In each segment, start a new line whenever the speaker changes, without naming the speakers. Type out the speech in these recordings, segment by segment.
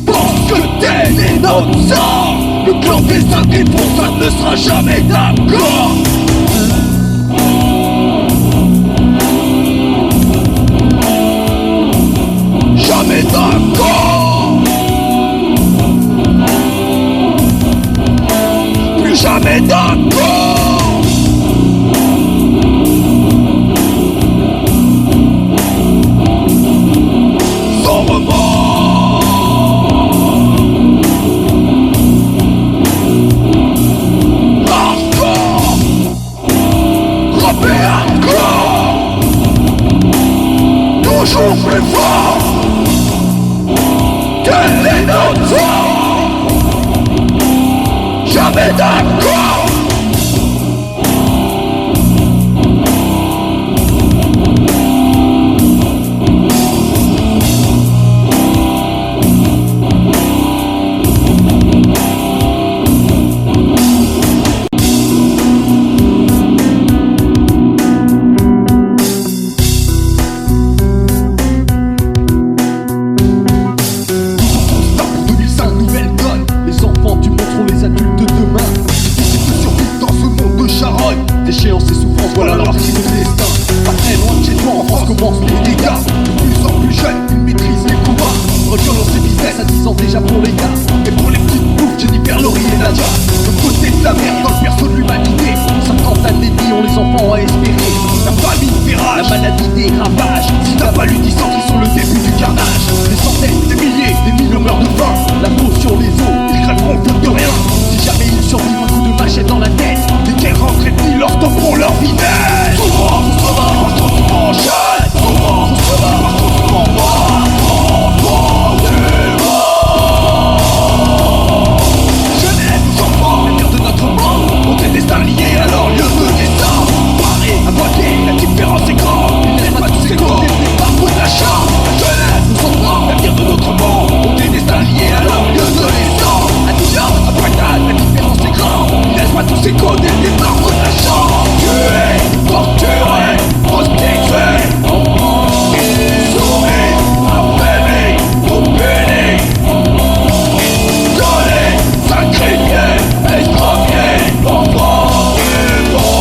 pensent que t'es né notre sang. Le clandestin des ça ne sera jamais d'accord. Jamais d'accord. Plus jamais d'accord. Sans remords. Hardcore. Rappé hardcore. Toujours plus fort. Quel est notre sang? Jamais d'accord.
Déchéance et souffrance, voilà leur crise de destin. Pas très loin de chez toi, en France commencent les dégâts. De plus en plus jeunes, ils maîtrisent les combats. Reviolence et business à 10 ans déjà pour les gars. Et pour les petites bouffes, Jennifer, Laurie et Nadia. Le côté de la merde dans le perso de l'humanité. 50 années de vie, ont les enfants à espérer. La famine fait rage, la maladie des ravages. Si t'as pas lu 10 ans, ils sont le début du carnage. Des centaines, des milliers, des millions meurent de faim. La peau sur les os, ils crèveront faute de rien. Si jamais ils survivent un coup de machette dans la tête, des guerres rentrent et puis leur temps pour leur vitesse. Souvent, on se bat, partout tu m'enchaînes. Souvent, on se bat, partout tu m'envoies. Jeunesse, nous enfants, l'avenir de notre monde. On est destin lié à leur lieu de destin. Paris, à moitié, la différence est grande. Ils laissent pas tous ces corps, des parcours d'achat. Jeunesse, nous enfants, l'avenir de notre monde. On est destin lié à leur lieu de destin. À New York, à Bagdad, la différence est grande. Ils laissent pas tous ces codes et des parcours d'achat. Tués, torturés, prostitués, soumis, affamés, opénés, violés, sacrifiés, estropiés, enfants du monde.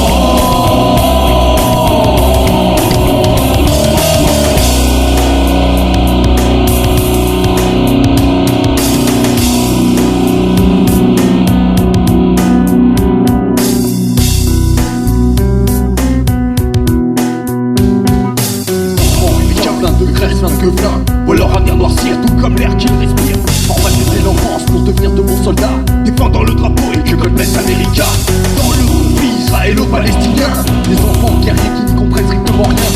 Voient leur avenir noircir tout comme l'air qu'ils respirent. Formater dès l'enfance pour devenir de bons soldats, défendant le drapeau et que God bless America. Dans le conflit israélo-palestinien, les enfants guerriers qui n'y comprennent strictement rien.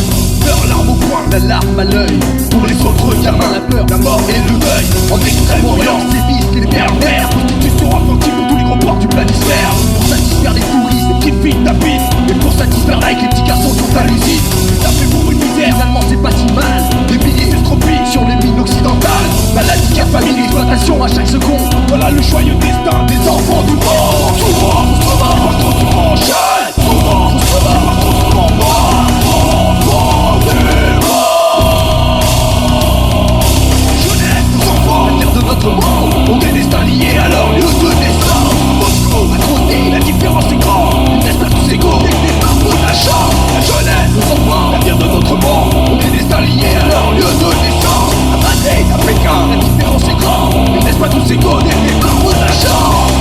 Leurs larmes au poing, la larme à l'œil. Pour les autres gamins, la peur, la mort et le deuil. En Extrême-Orient, sévissent les pervers. Prostitution infantile pour tous les gros ports du planisphère. Pour satisfaire les touristes, les petites filles tapissent. Et pour satisfaire like, les petits garçons sont à l'usine. Ça fait pour une misère, finalement c'est pas si mal. Des billets d'estropie sur les mines occidentales. Maladie, guerre, famine, exploitation à chaque seconde. Voilà le joyeux destin des enfants du monde. Souvent, on se bat, partout tu m'enchaînes. Souvent, on se bat, partout tu m'envoies. Enfants du monde. Jeunesse, nos enfants, l'avenir de notre monde. On est destin lié à leur lieu de destin. Moscou, à côté, la différence est grande. Ils laissent pas tous égaux, des parcours d'achat. La jeunesse, nos enfants, l'avenir de notre monde. On est destin lié à leur lieu de destin. À Madrid, à Pékin, la différence est grande. Ils laissent pas tous égaux, des parcours d'achat.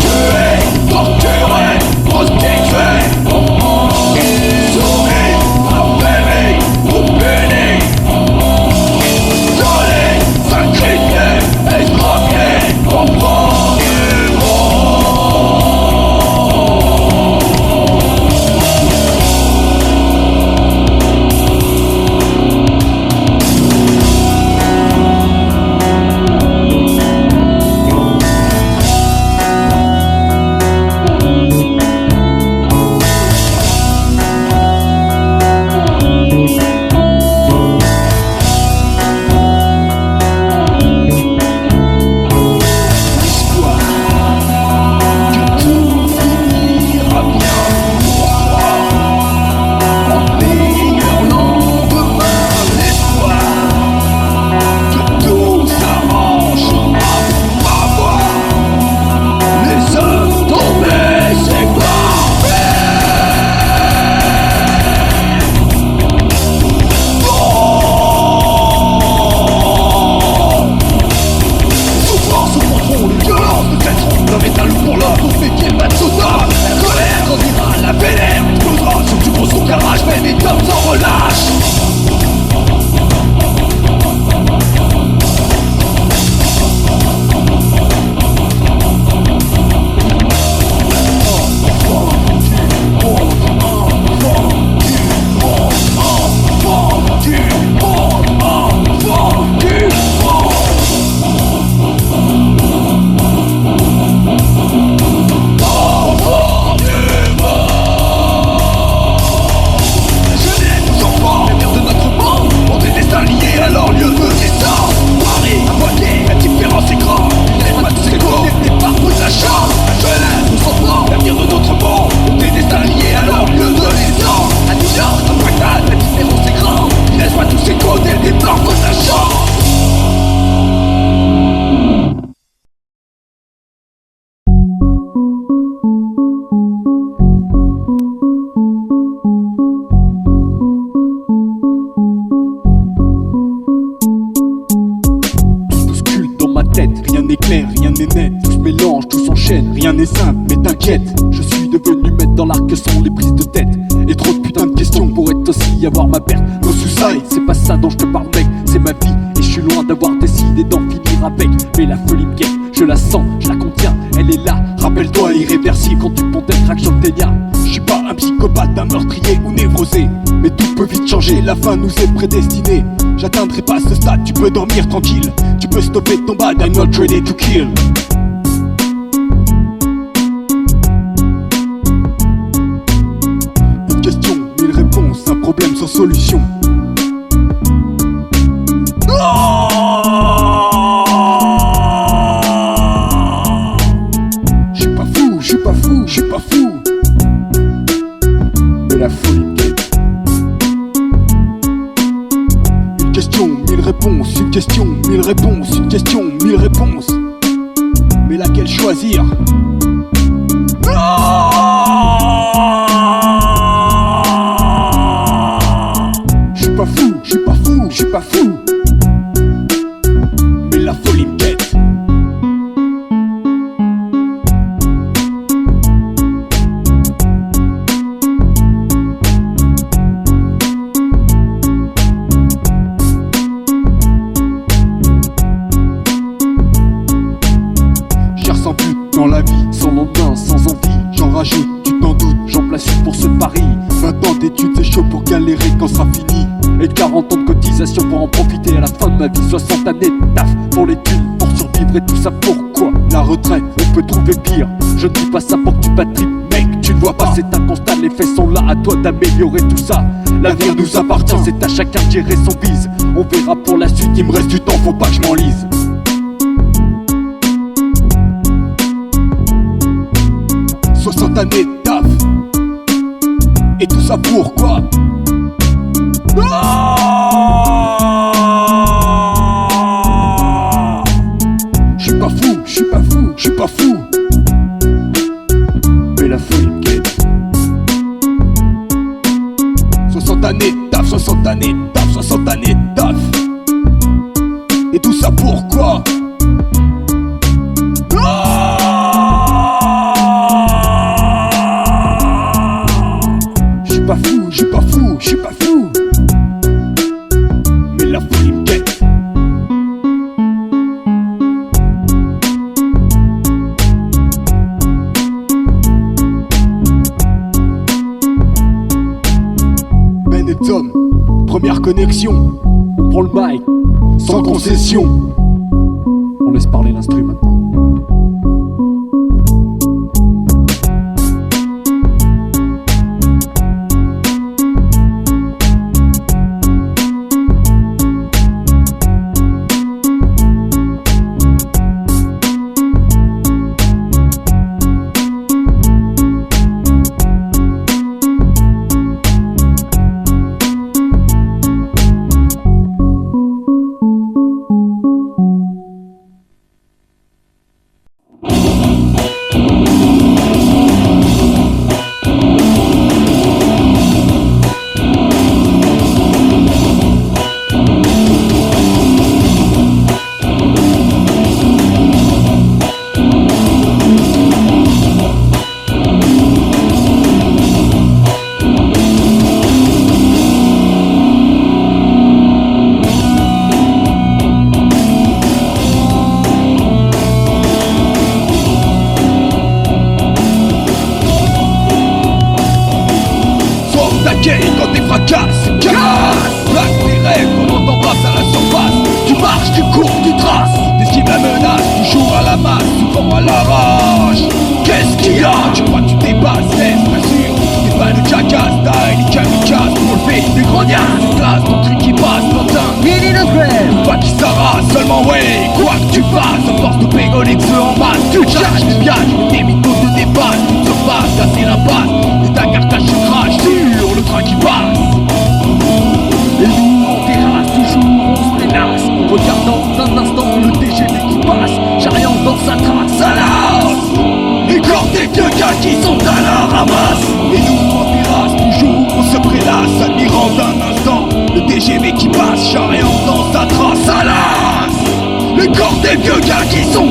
Rien n'est clair, rien n'est net, tout se mélange, tout s'enchaîne. Rien n'est simple, mais t'inquiète, je suis devenu maître dans l'art que sont les prises de tête. Et trop de putain de questions pourraient aussi avoir ma perte. No suicide, c'est pas ça dont je te parle mec, c'est ma vie. Et je suis loin d'avoir décidé d'en finir avec. Mais la folie me guette, je la sens, je la contiens, elle est là. Rappelle-toi, irréversible quand tu montes un track sur le ténia. Je suis pas un psychopathe, un meurtrier ou névrosé, mais tout peut vite changer, la fin nous est prédestinée. J'atteindrai pas ce stade, tu peux dormir tranquille. Tu peux stopper ton bad, I'm not ready to kill. Une question, mille réponses, un problème sans solution. Je suis pas fou, je suis pas fou, je suis pas fou. Mais la folie me guette. Une question, mille réponses, une question, mille réponses, une question, mille réponses. Mais laquelle choisir? Je suis pas fou, je suis pas fou, je suis pas fou. Mais la folie me guette. Sans but dans la vie, sans lendemain, sans envie. J'en rajoute, tu t'en doutes, j'en place une pour ce pari. 20 ans d'études, c'est chaud pour galérer quand ça finit. Et 40 ans de cotisation pour en profiter à la fin de ma vie. 60 années de taf pour les thunes, pour survivre et tout ça pourquoi? La retraite, on peut trouver pire. Je ne dis pas ça pour que tu batteries, mec, tu ne vois pas. C'est un constat, les faits sont là, à toi d'améliorer tout ça. L'avenir nous appartient, c'est à chacun de gérer son bise. On verra pour la suite, il me reste du temps, faut pas que je m'enlise. 60 années de taf. Et tout ça pourquoi? Je suis pas fou, je suis pas fou, je suis pas fou. Mais la folie me guette. 60 années de taf, 60 années de taf, 60 années de taf. Et tout ça pourquoi? Je suis pas fou, je suis pas fou, je suis pas fou. Mais la folie me guette. Ben et Tom, première connexion. On prend le mic, sans concession. On laisse parler l'instru maintenant. Quand t'es fracasse, casse. Plaque tes rêves, comment t'embrasses à la surface. Tu marches, tu cours, tu traces. T'esquives la menace, toujours à la masse, souvent à l'arrache. Qu'est-ce qu'il y a? Tu crois que tu dépasses, laisse, bien sûr. T'es pas le jackass, t'as les kamikazes. On le fait, des grognards, tu classes, ton truc qui passe, Quentin. Pas qui s'arrase, seulement ouais, quoi que tu fasses. À force de pégoler que ceux en masse, tu caches les piages, tes mythos te dépassent. Tu te surpasses, casser la passe. Et ta carcasse, tu craches sur le train qui passe. Et nous on terrasse, toujours on se ménace. Regardant un instant le TGV qui passe, charriant dans sa trace, ça lasse. Les corps des vieux gars qui sont à la ramasse. Et nous en terrasse, toujours on se prélasse, admirant d'un instant le TGV qui passe, charriant dans sa trace, ça lasse. Les corps des vieux gars qui sont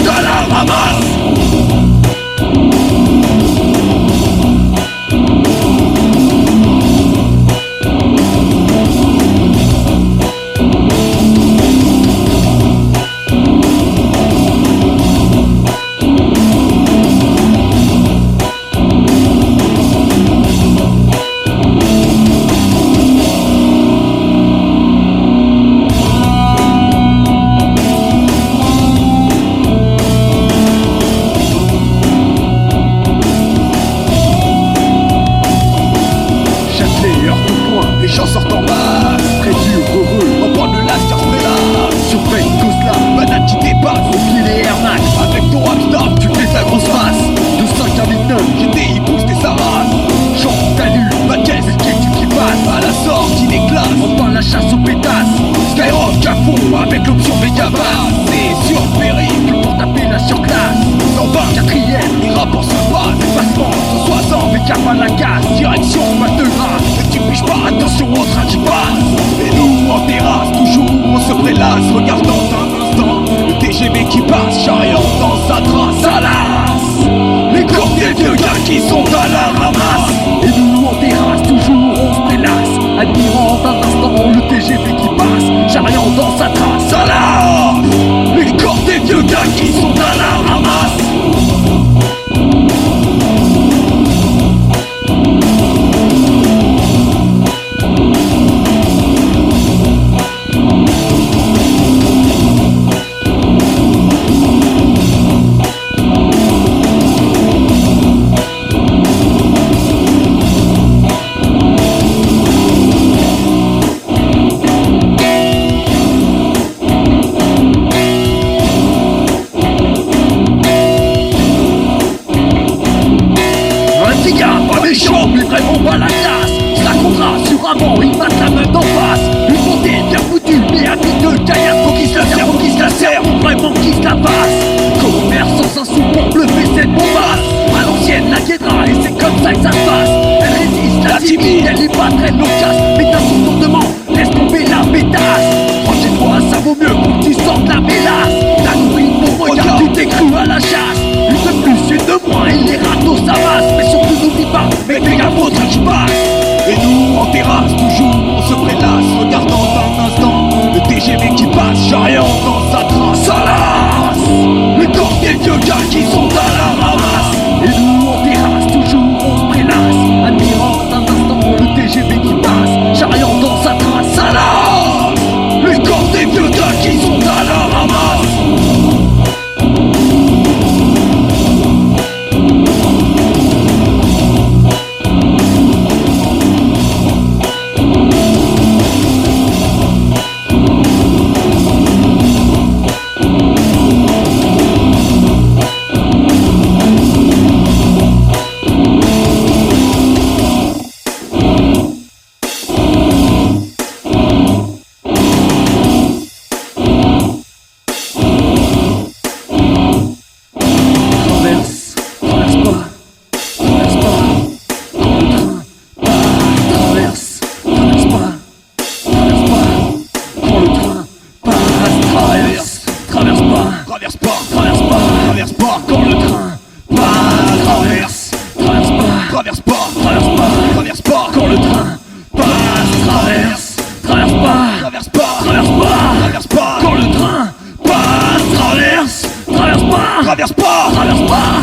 traverse pas,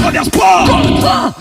traverse pas, dans le train,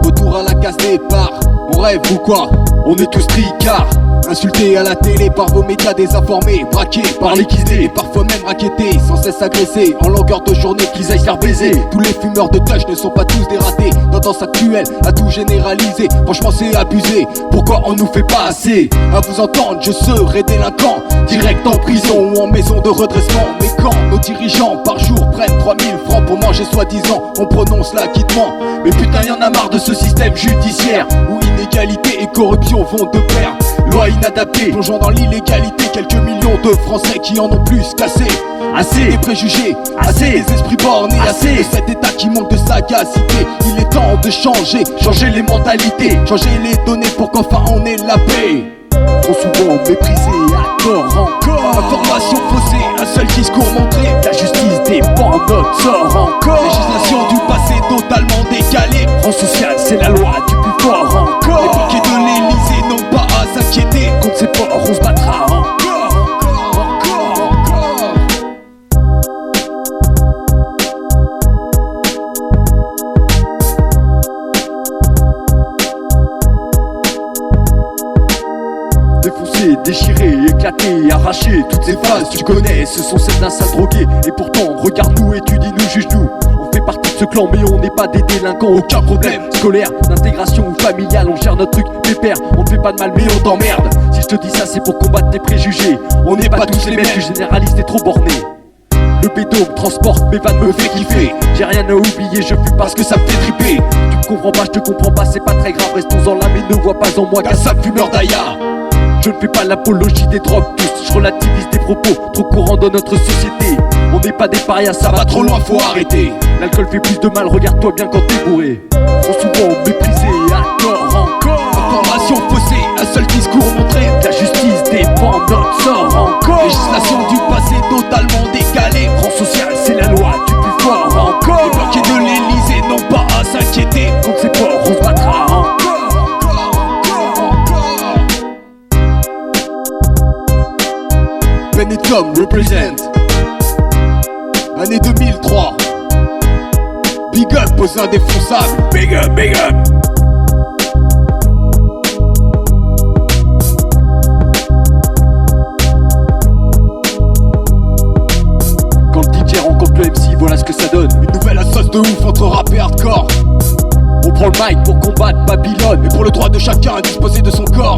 retour à la case départ. On rêve ou quoi? On est tous tricards. Insultés à la télé par vos médias désinformés, braqués par les guisés, parfois même raquettés, sans cesse agressés en longueur de journée, qu'ils aillent faire baiser. Tous les fumeurs de touch ne sont pas tous des ratés. Tendance actuelle à tout généraliser, franchement c'est abusé. Pourquoi on nous fait pas assez? À vous entendre je serai délinquant, direct en prison ou en maison de redressement. Mais quand nos dirigeants par jour prennent 3000 francs pour manger soi-disant, on prononce l'acquittement. Mais putain y'en a marre de ce système judiciaire où inégalité et corruption vont de pair. Loi inadaptée, plongeant dans l'illégalité quelques millions de Français qui en ont plus qu'assez. Assez des préjugés, assez des esprits bornés, assez de cet état qui manque de sagacité. Il est temps de changer, changer les mentalités, changer les données pour qu'enfin on ait la paix. Trop souvent méprisé à tort encore. Information faussée, un seul discours montré. La justice dépend de notre sort encore. Législation du passé totalement décalée. France sociale, c'est la loi du plus fort encore. Les banquiers de l'Elysée n'ont pas à s'inquiéter. Contre ces porcs, on se battra encore. Défoncé, déchiré, éclaté, arraché, toutes ces phases tu connais, ce sont celles d'un sale drogué. Et pourtant, regarde-nous, étudie-nous, juge-nous. On fait partie de ce clan, mais on n'est pas des délinquants. Aucun problème scolaire, d'intégration ou familiale. On gère notre truc, pépère, on te fait pas de mal, mais on t'emmerde. Si je te dis ça, c'est pour combattre tes préjugés. On n'est pas tous les mêmes, tu généraliste et trop borné. Le bédo me transporte, mes vannes me fait kiffer. J'ai rien à oublier, je fume parce que ça me fait triper. Tu me comprends pas, je te comprends pas, c'est pas très grave. Restons-en là, mais ne vois pas en moi qu'un sale fumeur d'ailleurs. Je ne fais pas l'apologie des drogues tous, je relativise des propos trop courants dans notre société. On n'est pas des parias, ça va trop loin, faut arrêter. L'alcool fait plus de mal, regarde-toi bien quand t'es bourré. Trop souvent méprisé à tort encore. Information faussée, un seul discours montré. La justice dépend de notre sort encore. Législation du passé totalement décalée. France sociale, c'est la loi du plus fort encore. Les banquiers de l'Elysée n'ont pas à s'inquiéter. Contre ces porcs, on se battra encore. Benetton represent année 2003. Big up aux indéfonçables. Big up, big up. Quand le DJ rencontre le MC, voilà ce que ça donne. Une nouvelle assoce de ouf entre rap et hardcore. On prend le mic pour combattre Babylone, et pour le droit de chacun à disposer de son corps.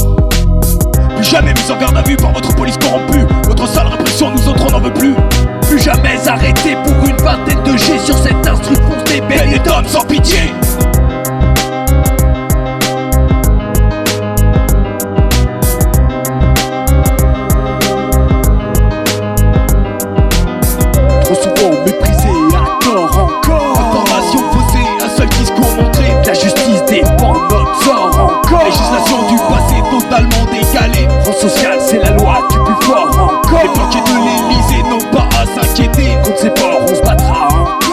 Plus jamais mis en garde à vue par votre police corrompue. Votre sale répression, nous autres on n'en veut plus. Plus jamais arrêté pour une vingtaine de G sur cet instru fonce des Benetton sans pitié. Trop souvent méprisé à tort encore. Information faussée, un seul discours montré. La justice dépend de notre sort encore. Législation du passé totalement décalée. France sociale, c'est la loi du plus fort encore. Les banquiers de l'Elysée n'ont pas à s'inquiéter. Contre ces porcs, on se battra encore.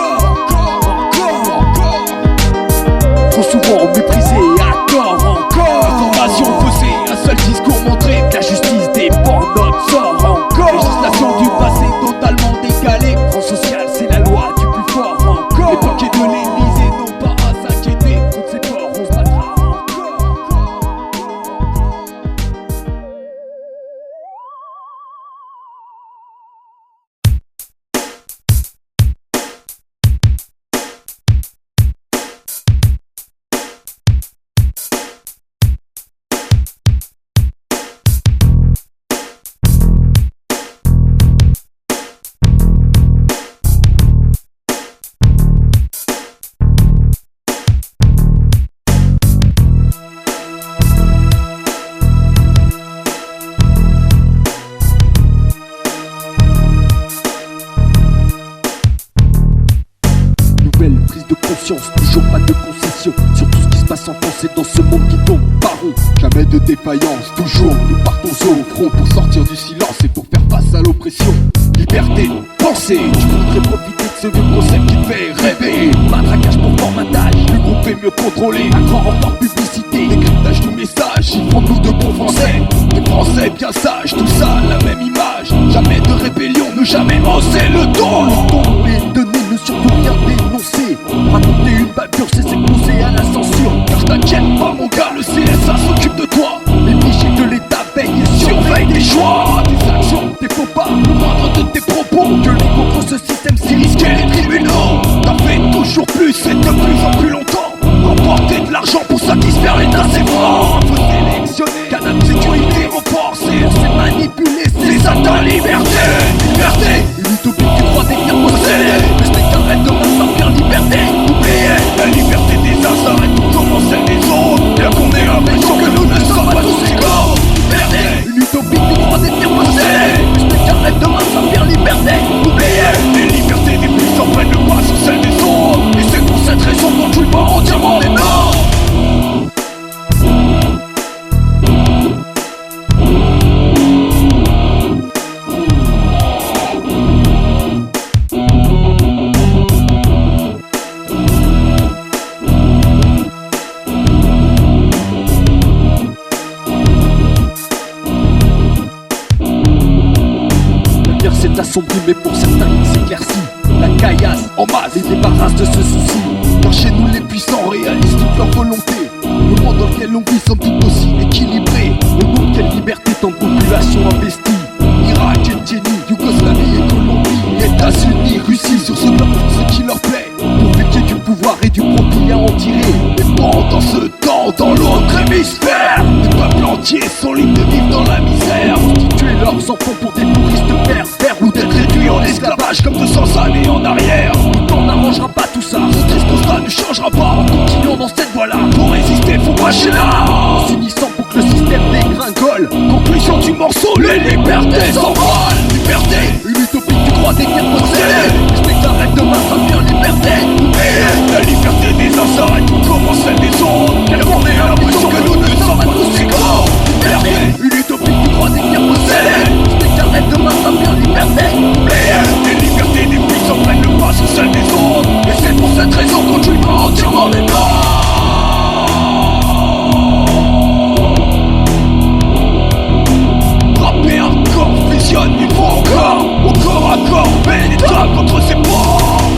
Trop souvent méprisé à tort encore. Information faussée, un seul discours montré. La justice dépend de notre sort encore. Législation du passé totalement décalée. France sociale, c'est la loi du plus fort encore. Les banquiers de l'Elysée n'ont pas à s'inquiéter. Contre ces porcs, on se battra encore. conscience, toujours pas de concession sur tout ce qui se passe en France et dans ce monde qui tombe par rond. Jamais de défaillance, toujours nous partons au front pour sortir du silence et pour faire face à l'oppression. Liberté de penser, tu voudrais profiter de ce vieux concept qui te fait rêver. Matraquage pour formatage, le groupe est mieux contrôlé. Un grand renfort publicité, décryptage du message. Prends-nous de bons français, des français bien sages. Tout ça, la même image, jamais de rébellion, ne jamais hausser le ton. Le ton est donné, ne surtout rien dénoncer. Raconter une bavure, c'est s'exposer à la censure. Car t'inquiète pas mon gars, le CSA s'occupe de toi. Les vigiles de l'État veillent et surveillent tes choix, tes actions, tes faux pas, le moindre de tes propos. Que les contre ce système si risqué les tribunaux. T'as fait toujours plus et de plus en plus longtemps. Remporter de l'argent pour satisfaire l'État c'est franc. Faut sélectionner, canal sécurité renforcée. On s'est manipulé, c'est ça ta liberté. Liberté, une utopie que tu crois détenir posséder. Mais ce n'est qu'un rêve de masse sans liberté. Oubliez, la liberté des uns s'arrête tout comme celle des autres. Bien qu'on ait l'impression que nous ne sommes pas tous égaux. Liberté, une utopie que tu crois détenir posséder. Mais ce n'est qu'un rêve de masse sans liberté. Oubliez, les libertés des puissants prennent le pas sur celles des autres. Et c'est pour cette raison qu'on ne joue pas entièrement les normes. C'est assombri mais pour certains il s'éclaircit. La caillasse en masse les débarrasse de ce souci. Car chez nous les puissants réalisent toute leur volonté. Le monde dans lequel on vit semble tout aussi équilibré. Le monde quelle liberté tant de population investie. Irak, Tchétchénie, Yougoslavie et Colombie, États-Unis, Russie sur ce bloc font ce qui leur plaît. Pourvu qu'il y ait du pouvoir et du profit à en tirer. Mais pendant ce temps, dans l'autre hémisphère, des peuples entiers sont libres de vivre dans la misère. Prostituer leurs enfants pour des touristes pervers ou d'être réduits en esclavage comme 200 années en arrière. On n'arrangera pas tout ça, ce triste constat ne changera pas. En continuant dans cette voie-là, pour résister faut marcher là. En s'unissant pour que le système dégringole. Conclusion du morceau, les libertés s'envolent. Liberté, une utopie que tu crois détenir posséder. Je n'ai qu'un rêve de main sans bien liberté. Et la liberté des uns s'arrête tout comme celle des autres. Quelle qu'on ait l'impression que nous ne sommes pas tous égaux. Liberté, une utopie que tu crois détenir posséder. Je n'ai qu'un rêve de main sans bien liberté. Les libertés des puissants prennent le pas sur celle des autres. Et c'est pour cette raison qu'on ne joue pas entièrement les blancs. Rapper hardcore fusionne, il faut encore, au corps à corps, pénétrable contre ses ports.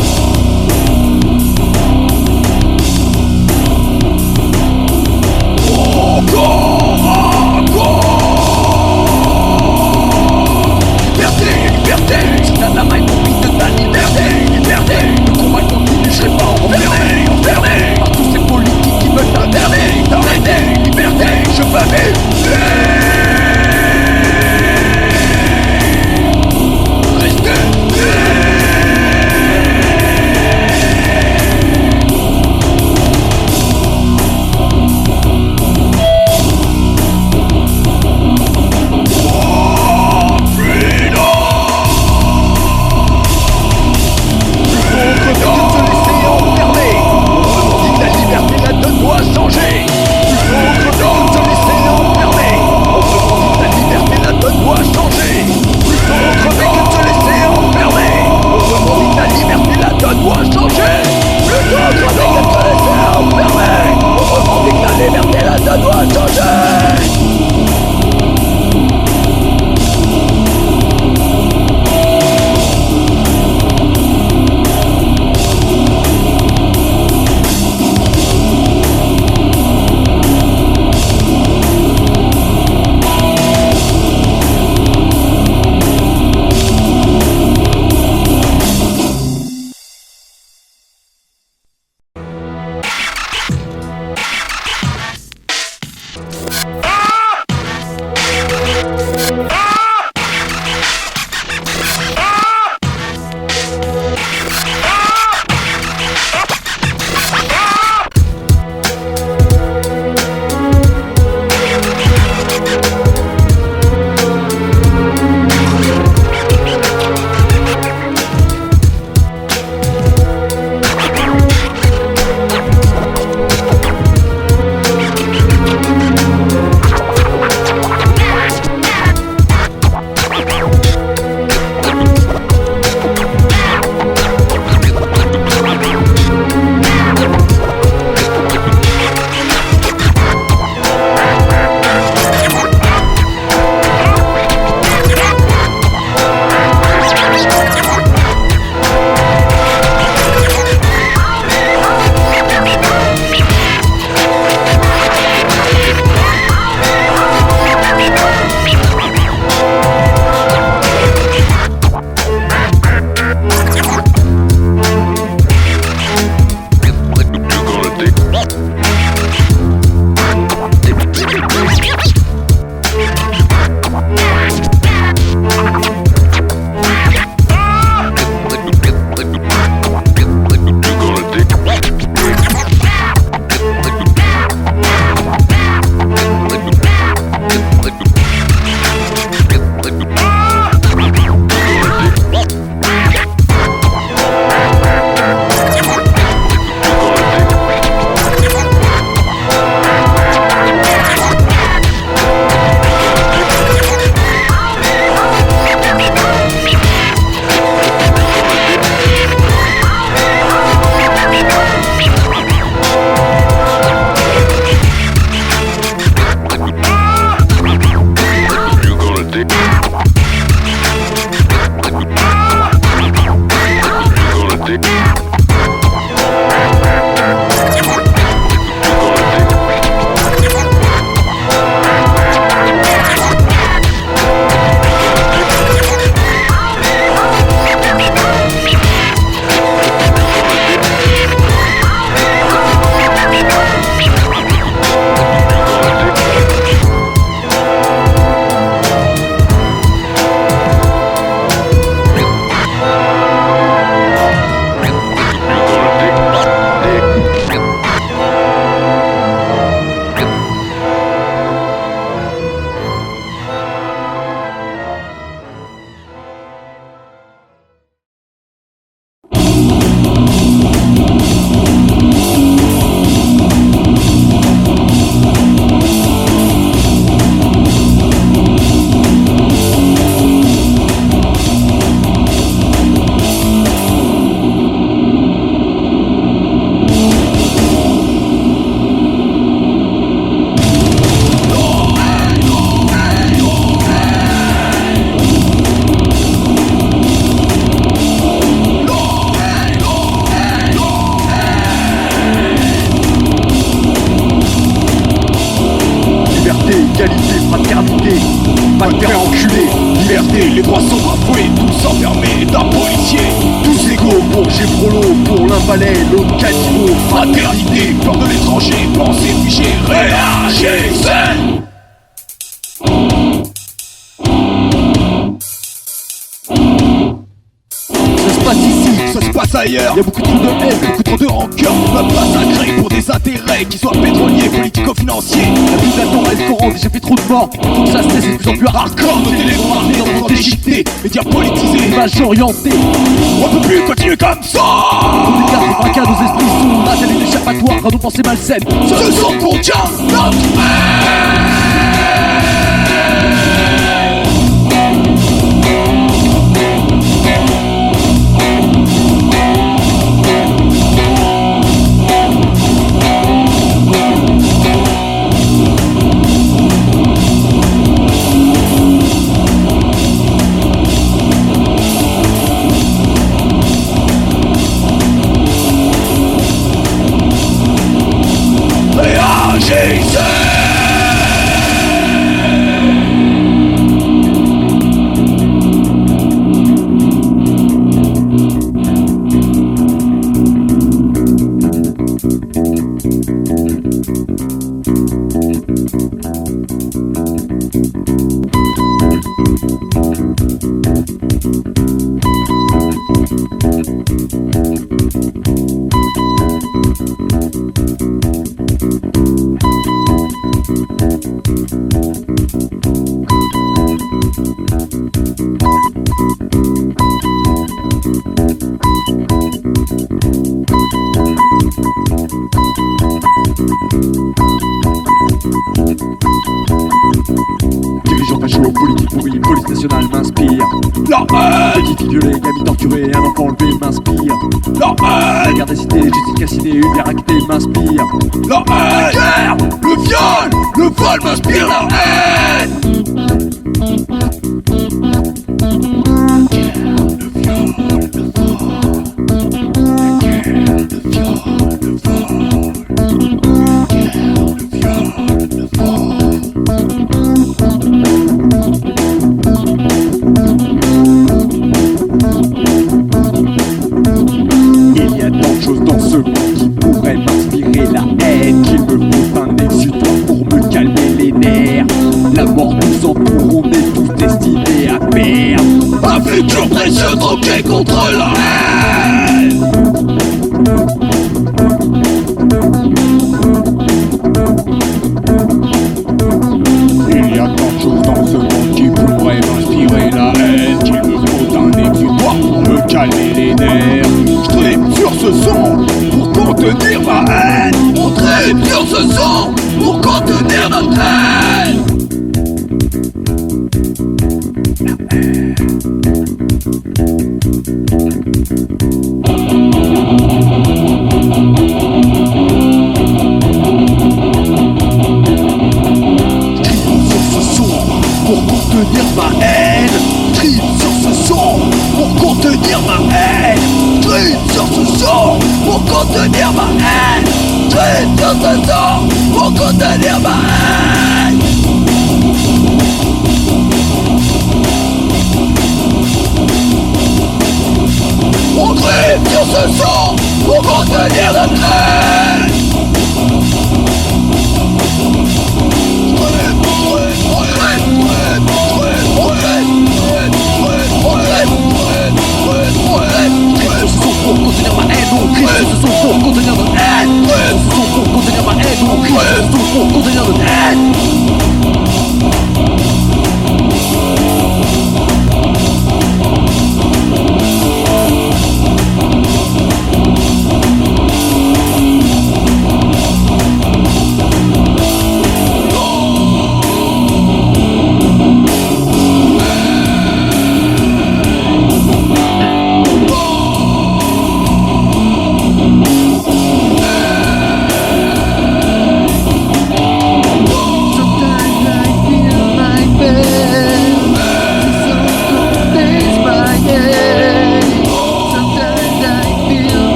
fraternité, pas de faire enculer. Liberté, les droits sont bafoués, tous enfermés d'un policier. Tous égaux pour Gévrolo, pour l'Invalais, l'autre caniveau. Fraternité, peur de l'étranger, pensée figée, réagissez. Ça se passe ici, ça se passe ailleurs. Y'a beaucoup trop de haine, beaucoup trop de rancœur. On va pas sacré pour des intérêts qui soient pétroliers, politico-financiers. La vie d'attend restaurant, déjà fait trop de morts. Tout ça c'est de plus en plus hardcore. Nos télés sont déchiquetés, médias politisés, images orientées. On peut plus continuer comme ça. Nos écarts, nos fracas, nos esprits sont là, c'est l'échappatoire à nos pensées malsaines. Ce sont contient notre dirigeant facho, politique pourrie, police nationale m'inspire. La haine, petite fille violée, gamine torturée, un enfant enlevé m'inspire. La haine, la guerre des cités, justice cassinée, une guerre actée m'inspire. La haine, la guerre, le vol m'inspire la haine. Il y a tant de choses dans ce monde qui pourraient m'inspirer la haine, qu'il me faut un exutoire pour me calmer les nerfs. La mort nous entoure, on est tous destinés à perdre. Un futur précieux troqué contre la haine. Il y a tant de choses dans ce monde qui pourraient m'inspirer la haine, qu'il me faut un exutoire pour me calmer les nerfs. Je tripe sur ce son pour contenir ma haine. On tripe sur ce son pour contenir notre haine. Pour contenir ma haine, tripe sur ce son pour contenir ma haine, tripe sur ce son pour contenir ma haine, tripe sur ce son pour contenir ma haine. On tripe sur ce son pour contenir notre haine. Pour contenir ma haine, on crie ce son pour contenir notre haine. Ce son pour contenir ma haine, on crie ce son pour contenir notre haine.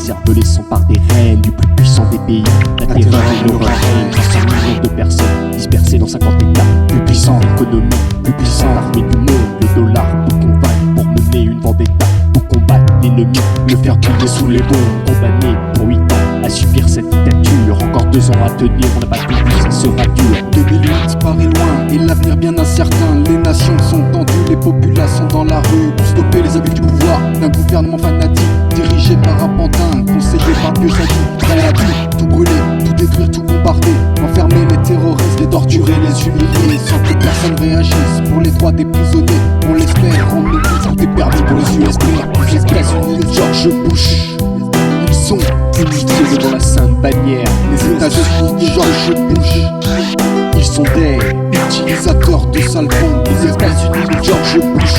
cervelés s'emparent des rênes du plus puissant des pays. La terreur et l'horreur règnent grâce à un million de personnes dispersées dans 50 États. Plus puissant l'économie, plus puissant l'armée du monde. Le dollar pour convaincre, pour mener une vendetta, pour combattre l'ennemi, le faire tomber sous les bombes. Condamné pour 8 ans à subir cette dictature. Encore 2 ans à tenir, on n'a pas tout vu, ça sera dur.
2008 paraît loin et l'avenir bien incertain. Les nations sont tendues, les populations dans la rue pour stopper les abus du pouvoir d'un gouvernement fanatique dirigé par un pantin, conseillé par Dieu sadique. Prêt à tout brûler, tout détruire, tout bombarder, enfermer les terroristes, les torturer, les humilier sans que personne réagisse. Pour les droits des prisonniers, on l'espère, on oublie, tout est permis pour les USB. Les États-Unis, George Bush, ils sont unifiés devant la sainte bannière. Les États-Unis, George Bush, ils sont des utilisateurs de sales bombes. Les États-Unis, George Bush,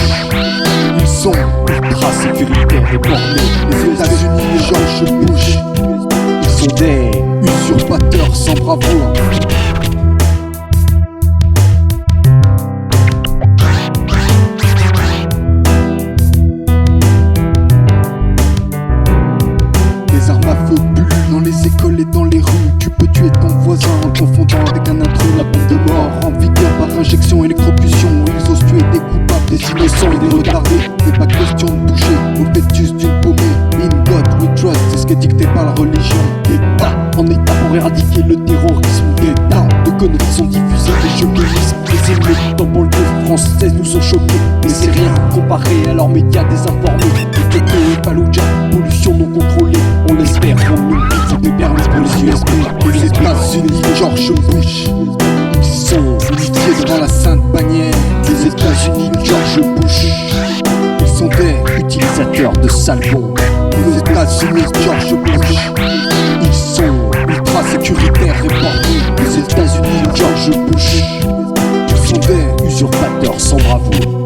ils sont ultra sécuritaires et bornés. Les États-Unis, George Bush, ils sont des usurpateurs sans bravoure. Les armes à feu pullulent dans les écoles et dans les rues. Tu peux tuer ton voisin en le confondant avec un intrus. La peine de mort en vigueur par injection électrocution. Ils osent tuer des coupables, des innocents et des retardés. N'est pas question de toucher au fœtus d'une paumée. In God we trust, c'est ce qui est dicté par la religion. État en état pour éradiquer le terrorisme. D'état de conneries sont diffusées, les chauvinistes. Les émeutes en banlieue française nous sont choqués. Mais c'est rien comparé à leurs médias désinformés. Ghetto et Fallujah, pollution non contrôlée. On l'espère, on nous dit, tout est permis pour les USB. Les États-Unis, George Bush, ils sont unifiés devant la sainte bannière. Les États-Unis, George Bush, ils sont des utilisateurs de sales bombes. Les États-Unis, George Bush, ils sont ultra sécuritaires et bornés. Les États-Unis, George Bush, ils sont des usurpateurs sans bravoure.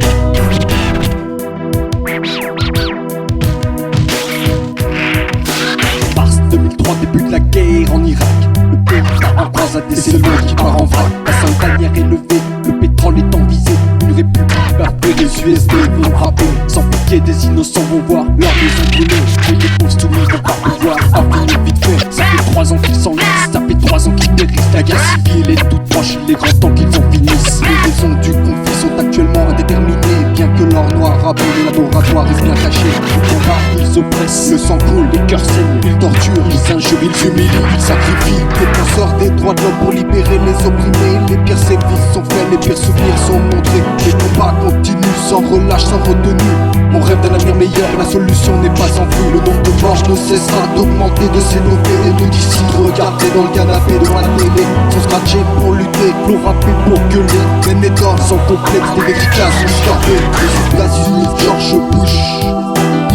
Mars 2003, début de la guerre en Irak. Le pays part en croisade et c'est le monde qui part en vrac. La sainte bannière est levée, le pétrole est en visée. Une république perdue, les USD vont frapper. Sans pitié, des innocents vont voir leur maison brûler. Et les pauvres soumis vont pas pouvoir affiner vite fait. Ça fait 3 ans qu'ils s'enlisent, ça fait 3 ans qu'ils périssent. La guerre civile est toute proche, il est grand temps qu'ils en finissent. Les raisons du conflit sont actuellement indéterminées. Bien que l'or noir rabot les laboratoires restent bien cachés. Ils combattent, ils oppressent, le sang coule, les cœurs saignent. Ils torturent, ils injurent, ils humilient, ils sacrifient. Défenseurs des droits de l'homme pour libérer les opprimés. Les pires sévices sont faits, les pires souvenirs sont montrés. Les combats continuent sans relâche, sans retenue. On rêve d'un avenir meilleur, la solution n'est pas en vue. Le nombre de morts ne cessera d'augmenter, de s'élever. Et nous d'ici regarder dans le canapé devant la télé, sans scratcher pour lutter, l'on rapper pour gueuler. Peine et d'or sans complexe, des efficaces, escarpés. Les États-Unis, George Bush,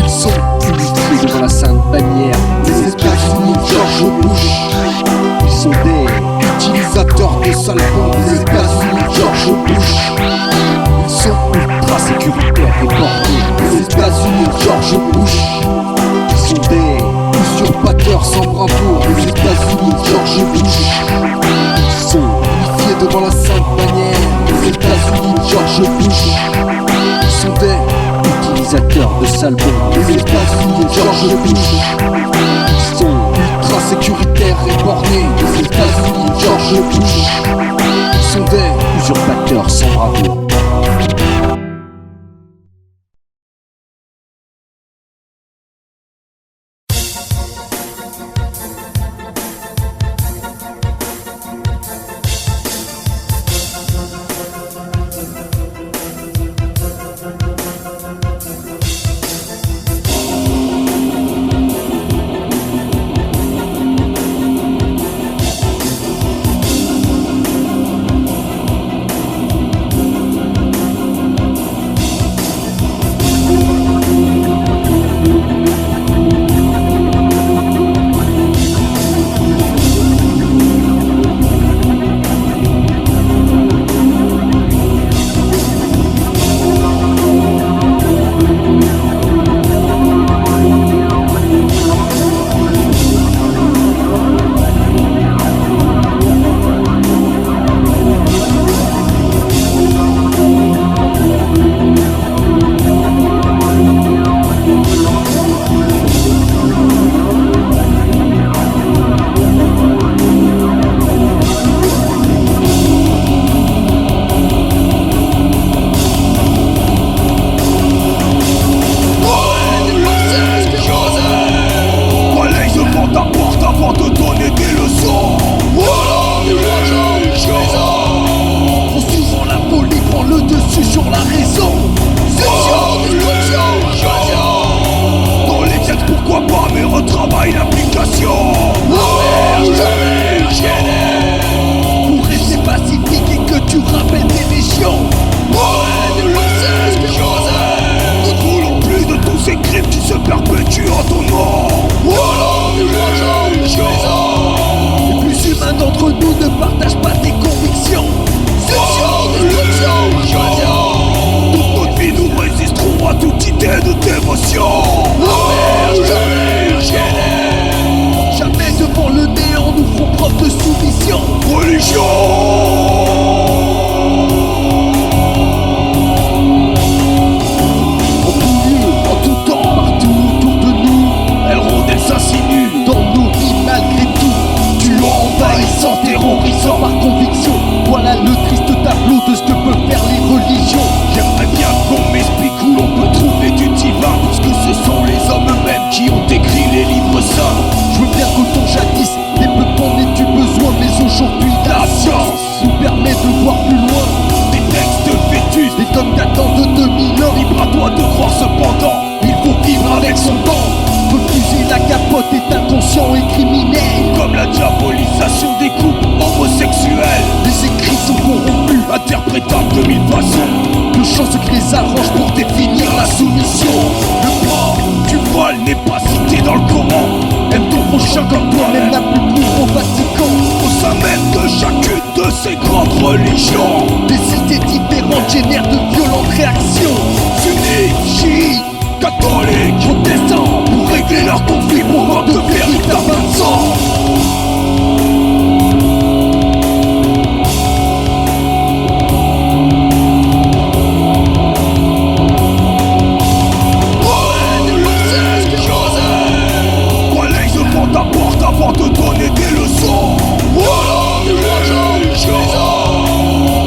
ils sont unifiés devant la sainte bannière. Les États-Unis, George Bush, ils sont des utilisateurs de sales bombes. Les États-Unis, George Bush, ils sont ultra sécuritaires et bornés. Les États-Unis, George Bush, ils sont des usurpateurs sans bravoure. Les États-Unis, George Bush, ils sont unifiés devant la sainte bannière. Les États-Unis, George Bush, ils sont des utilisateurs de sales bombes. Les États-Unis, George Bush, ils sont ultra sécuritaires et bornés. Les États-Unis, George Bush, ils sont des usurpateurs sans bravoure.
travail, l'application.
Pour rester pacifique et que tu rappelles tes légions.
Nous ne voulons plus de tous ces crimes qui se perpétuent en ton nom.
Les plus humains d'entre nous ne partagent pas tes convictions.
Toute notre vie nous résisterons à toute idée de dévotion.
Jamais devant le néant nous ferons preuve de soumission.
Religion.
En tout lieu, en tout temps, partout autour de nous,
Elle rôde, elle s'insinue
dans nos vies malgré tout. Tu envahissant, terrorisant par conviction. Voilà le triste tableau de ce que peuvent faire les religions.
J'aimerais bien qu'on m'explique où l'on peut trouver du divin, parce que ce sont les hommes eux-mêmes qui ont écrit les livres saints.
Je veux bien qu'autant jadis, des peuples en aient eu besoin, mais aujourd'hui la science nous permet de voir plus loin.
Des textes fœtus,
Des tonnes datant de 2000 ans.
libre à toi de croire cependant, il faut vivre avec son temps.
Refuser la capote est inconscient et criminel.
Comme la diabolisation des couples homosexuels,
Les écrits sont corrompus,
interprétables de mille façons,
de chance qui les arrange pour définir la soumission.
le port du voile n'est pas cité dans le Coran. Aime ton prochain comme
Toi-même
toi-même.
n'a plus cours au Vatican.
Au sein même de chacune de ces grandes religions,
Des cités différentes génèrent de violentes réactions.
sunnites, chiites, catholiques,
Protestants,
pour régler leurs conflits, pour voir de véritables bains de sang. Voilà, ils se font ta porte avant de donner des leçons.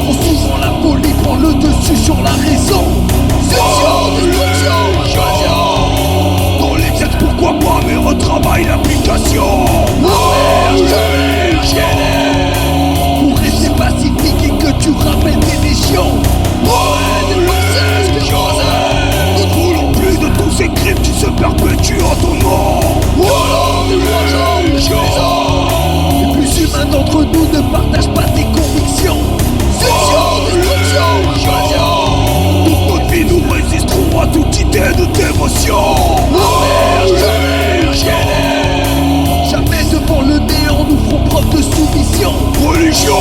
trop souvent la folie prend le dessus sur la raison.
Dans les textes, pourquoi pas, mais retravaille l'application.
Pour rester pacifique et que tu rappelles tes légions.
Nous ne voulons plus de tous ces crimes qui se perpétuent en ton nom.
Les plus humains d'entre nous ne partagent pas tes convictions.
Toute notre vie nous résisterons à toute idée de dévotion.
Jamais devant le néant nous ferons preuve de soumission.
Religion.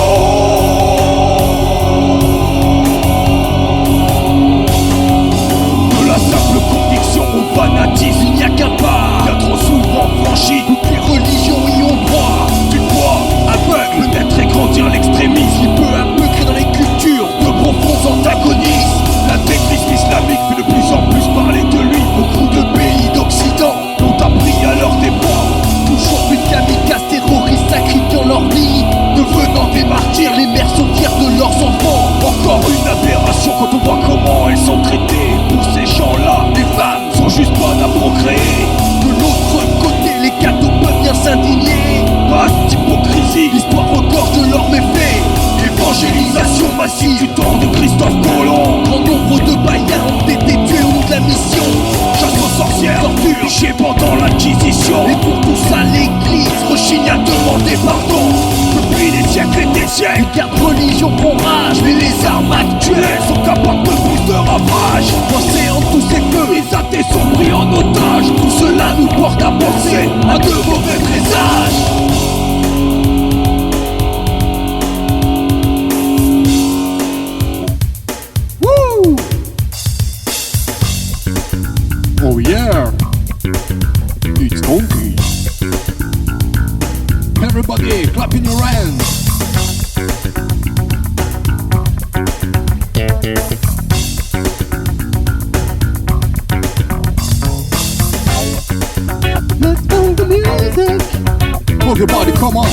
De la simple conviction au fanatisme,
Il n'y a qu'un pas.
bien trop souvent franchi.
Toutes les religions y ont droit.
Du poids aveugle peut-être grandir l'extrémisme.
Qui peu à peu crée dans les cultures de profonds antagonismes.
L'intégrisme islamique fait de plus en plus parler de lui.
Beaucoup de pays d'Occident
L'ont appris à leur dépens.
toujours plus de kamikazes terroristes sacrifiant leur vie, devenant des martyrs. Les mères sont fières de leurs enfants.
Encore une aberration quand on voit comment elles sont traitées. Pour ces gens-là, les femmes sont juste bonnes à procréer.
De l'autre côté, les cathos peuvent bien s'indigner.
Vaste hypocrisie,
L'histoire regorge de leurs méfaits.
évangélisation massive du temps de Christophe Colomb.
Grand nombre de païens ont été tués au nom de la mission.
Chasse aux sorcières, torture, piché pendant l'Inquisition.
Et pour tout ça, l'église
Rechigne à demander pardon. Depuis des siècles et des siècles,
les gardes religion font rage.
mais les armes actuelles sont capables de plus de ravages.
Coincés en tous ces feux,
Les athées sont pris en otage. Tout cela nous porte à penser à de mauvais présages.
wouh!
Oh yeah! It's hungry. Everybody clapping your hands.
Let's go the music.
Move your body, come on.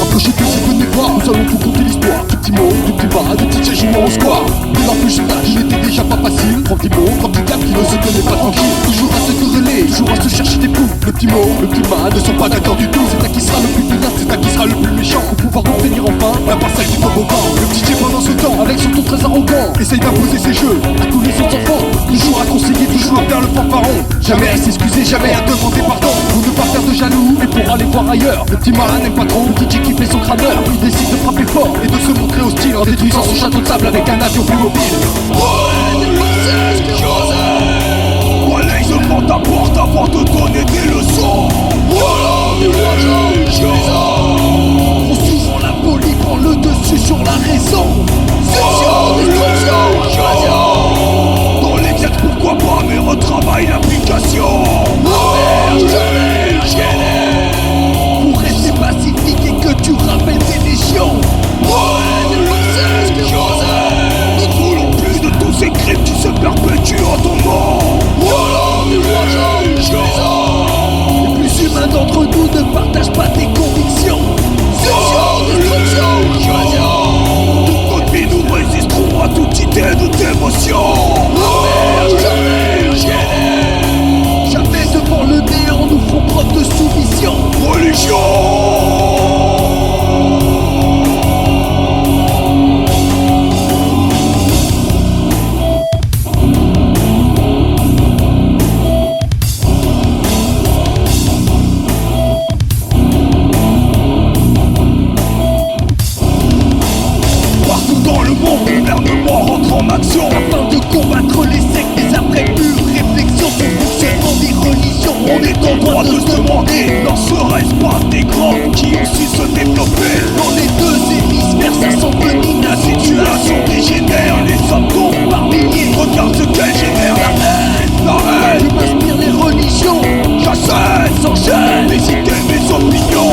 Approchez que si venez voir, nous allons vous conter l'histoire. Du petit mot, du petit bas, du petit jugement au square. Dès leur plus jeune âge, il n'était déjà pas facile. Trois petits mots, trois petits gars qui ne se tenaient pas tranquille. Toujours à se quereller, toujours à se chercher des coups. Le petit mot, le petit bas ne sont pas d'accord du tout. C'est à qui sera le plus vilain, c'est à qui sera le plus méchant. Pour pouvoir obtenir enfin la parcelle du toboggan. Le petit J pendant ce temps, avec son ton très arrogant, essaye d'imposer ses jeux à tous les autres enfants. Toujours à conseiller, toujours à
faire le fanfaron. Jamais à s'excuser, jamais à demander pardon. Pour ne pas faire de jaloux et pour aller voir ailleurs. Le petit malin n'aime pas trop le DJ qui fait son crâneur. Il décide de frapper fort et de se montrer hostile en détruisant son château de sable avec un avion plus mobile.
Voilà, ils se font ta porte avant de donner des leçons.
Trop souvent la folie prend le dessus sur la raison.
Dans les textes pourquoi pas, mais retravaille l'application.
Pour rester pacifique et que tu rappelles tes légions.
Ne te voulons plus de tous ces crimes qui se perpétuent en ton nom.
Les plus humains d'entre nous ne partagent pas tes convictions.
Toute notre vie nous résisterons à toute idée de dévotion.
Jamais devant le néant nous ferons preuve de soumission.
Religion.
Afin de combattre les sectes, mais après mûre réflexion sur le fonctionnement des religions,
On est en droit de se demander, n'en serait-ce pas des grands qui ont su se développer?
dans les deux hémisphères, ça s'envenime.
La situation dégénère, les hommes tombent par milliers. Regarde ce qu'elle génère, la haine,
Je m'inspire les religions,
j'achète,
s'enchaîne.
mes idées, mes opinions.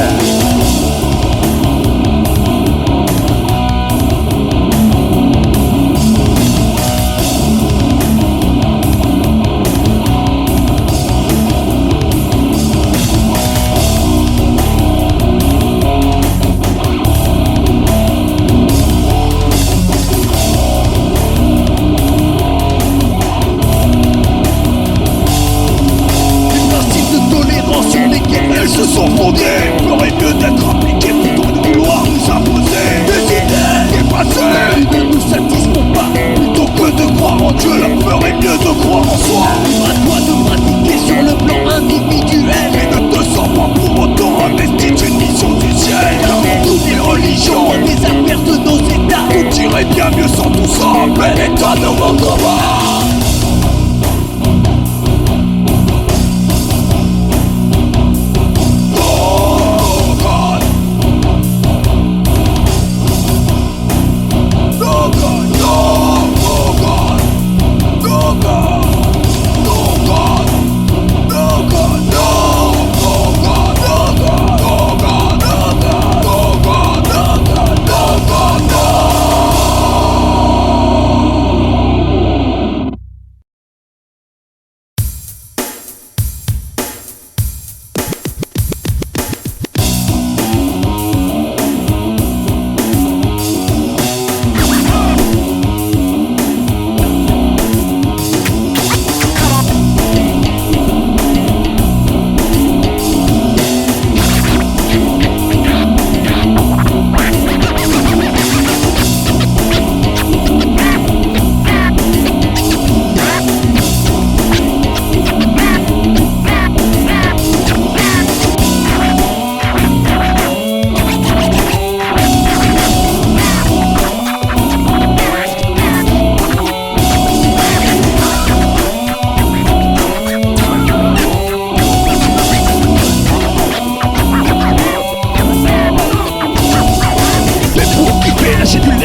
Elles se sont fondées, ferait mieux d'être appliquées plutôt que de vouloir nous imposer des idées dépassées
Ils ne nous satisfont pas.
plutôt que de croire en Dieu, leur ferait mieux de croire en soi.
Libre à toi de pratiquer sur le plan individuel.
Et ne te sens pas pour autant investi d'une mission du ciel. Car dans toutes les religions,
Des affaires de nos états.
tout irait bien mieux sans tout ça. Bel état de mon combat.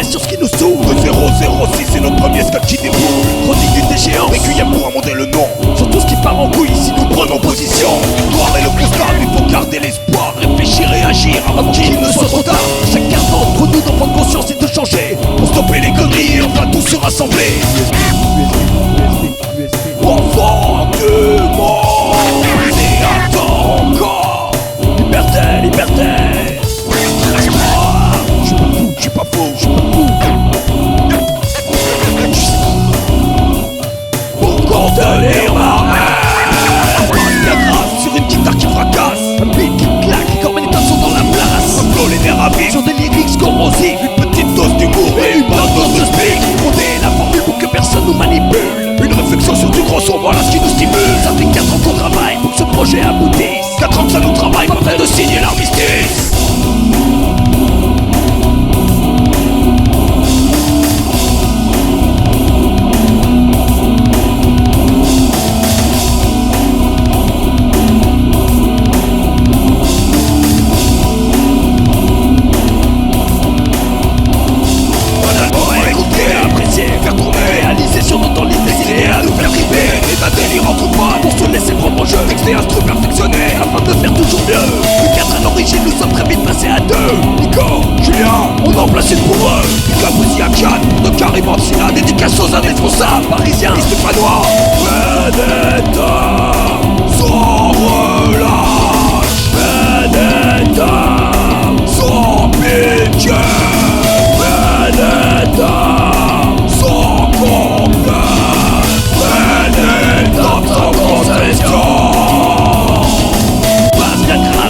sur ce qui nous s'ouvre.
Le 006 c'est notre premier scud qui déboule. Chronique d'une déchéance, requiem pour amender le nom.
Sur tout ce qui part en couille ici nous
Prenons position, noir et le constat, il faut garder l'espoir, réfléchir et agir avant qu'il ne soit trop tard.
Chacun d'entre nous d'en prendre conscience et de changer.
Pour stopper les conneries et enfin tous se rassembler. Enfant du monde, et attends encore.
Liberté, liberté.
Je suis pas fou, je suis pas fou. Pour contenir ma haine, la grâce sur une guitare qui fracasse,
Un beat qui claque comme une tension dans la place.
un flow les nerfs à vif,
Sur des lyrics corrosifs.
une petite dose d'humour et une bonne dose de speak.
On est la formule pour que personne nous manipule.
stimule. Ça fait 4 ans qu'on travaille pour que ce projet aboutisse. 4 ans que ça nous travaille, pas près de signer l'armistice. Texte et instru perfectionné afin de faire toujours mieux. De 4 à l'origine, nous sommes très vite passés à 2. Nico, Julien, on en place une pour eux. La poésie à 4, de Karim Antina, dédicace aux indésponsables parisiens et stéphanois. Vendetta, sans relâche. Vendetta, sans pitié. Vendetta, sans complexe. Vendetta, sans concession.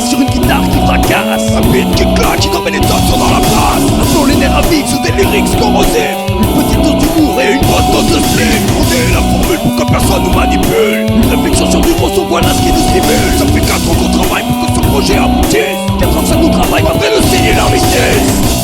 Sur une guitare qui fracasse, un beat qui claque, qui met les tensions dans la place. Un plomb les nerfs à vif sous des lyrics corrosifs. Une petite dose d'humour et une bonne dose de slip. On est la formule pour que personne nous manipule. Une réflexion sur du ressort, voilà ce qui nous stimule. Ça fait 4 ans qu'on travaille pour que ce projet aboutisse. 4 ans que ça nous travaille, pas près de signer l'armistice.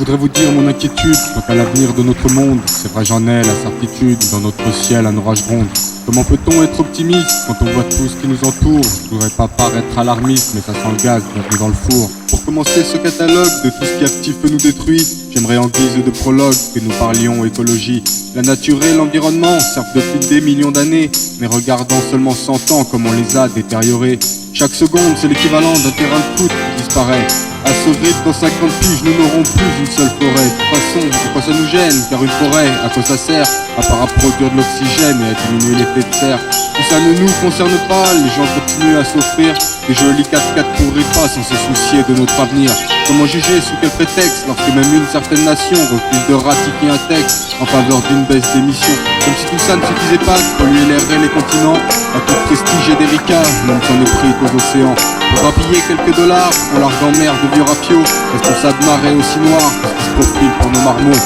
voudrais vous dire mon inquiétude quant à l'avenir de notre monde. C'est vrai, j'en ai la certitude, dans notre ciel un orage gronde. Comment peut-on être optimiste quand on voit tout ce qui nous entoure? Je voudrais pas paraître alarmiste, mais ça sent le gaz, bienvenue dans le four. Pour commencer ce catalogue de tout ce qui actif nous détruit, j'aimerais en guise de prologue que nous parlions écologie. La nature et l'environnement servent depuis des millions d'années, mais regardons seulement 100 ans comme on les a détériorés. Chaque seconde, c'est l'équivalent d'un terrain de foot qui disparaît. À ce rythme, dans 50 piges, nous n'aurons plus une seule forêt. De toute façon, à quoi ça nous gêne? Car une forêt, à quoi ça sert? À part à produire de l'oxygène et à diminuer l'effet de serre. Tout ça ne nous concerne pas, les gens continuent à s'offrir des jolis 4x4 pour pas sans se soucier de notre avenir. Comment juger sous quel prétexte lorsque même une certaine nation refuse de ratifier un texte en faveur d'une baisse d'émissions? Comme si tout ça ne suffisait pas de polluer l'air et les continents. À tout prestige et d'Erika, même si on est pris aux océans. Pour grappiller quelques dollars, on largue en mer de vieux rapios, responsables marées aussi noires parce qu'ils se profilent pour nos marmots.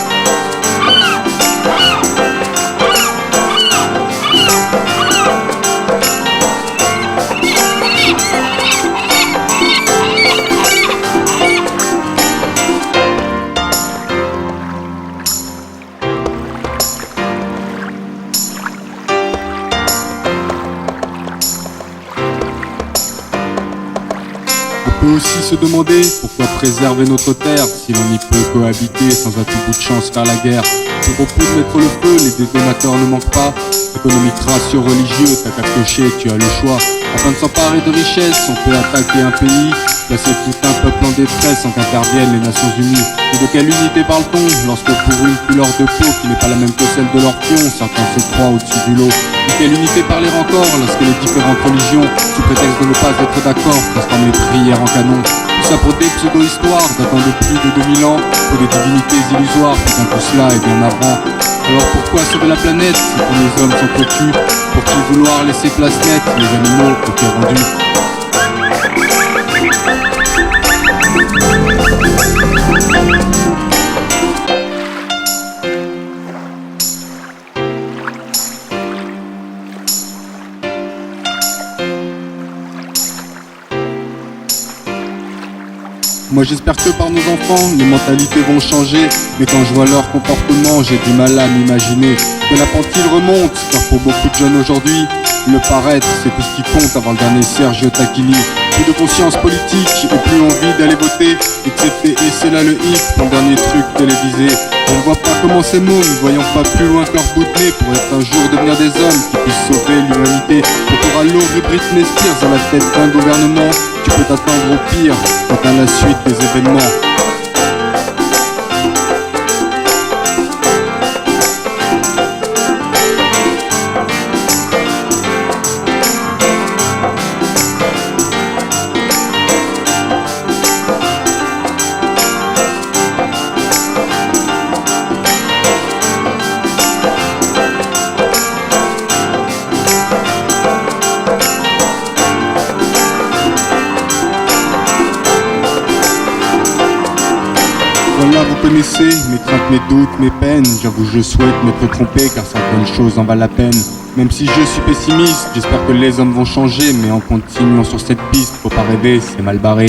On peut aussi se demander pourquoi préserver notre terre si l'on y peut cohabiter sans à tout bout de chance faire la guerre. Pour beaucoup de mettre le feu, les détonateurs ne manquent pas. Économique, ratio religieux, t'as qu'à cocher, tu as le choix. Afin de s'emparer de richesses, on peut attaquer un pays, placer tout un peuple en détresse sans qu'interviennent les Nations Unies. Et de quelle unité parle-t-on lorsque pour une couleur de peau qui n'est pas la même que celle de leur pion, certains se croient au-dessus du lot? De quelle unité parler encore lorsque les différentes religions, sous prétexte de ne pas être d'accord, transforment les prières en canon? Tout ça pour des pseudo-histoires datant de plus de 2000 ans, pour des divinités illusoires, putain tout cela est bien avant. Alors pourquoi sauver la planète si tous les hommes sont têtus? Pour qui vouloir laisser place nette, les animaux au cœur rendu? Moi j'espère que par nos enfants, les mentalités vont changer. Mais quand je vois leur comportement, j'ai du mal à m'imaginer que la pente remonte. Car pour beaucoup de jeunes aujourd'hui, le paraître c'est tout ce qui compte avant le dernier Sergio Tacchini. Plus de conscience politique et plus envie d'aller voter, excepté et c'est là le hit pour le dernier truc télévisé. On ne voit pas comment ces mômes, voyant pas plus loin que leur bout de nez, pourraient un jour devenir des hommes qui puissent sauver l'humanité. Quand t'auras l'aube et Britney Spears à la tête d'un gouvernement, tu peux t'attendre au pire quant à la suite des événements. Voilà, vous connaissez mes craintes, mes doutes, mes peines. J'avoue, je souhaite m'être trompé car certaines choses en valent la peine. Même si je suis pessimiste, j'espère que les hommes vont changer. Mais en continuant sur cette piste, faut pas rêver, c'est mal barré.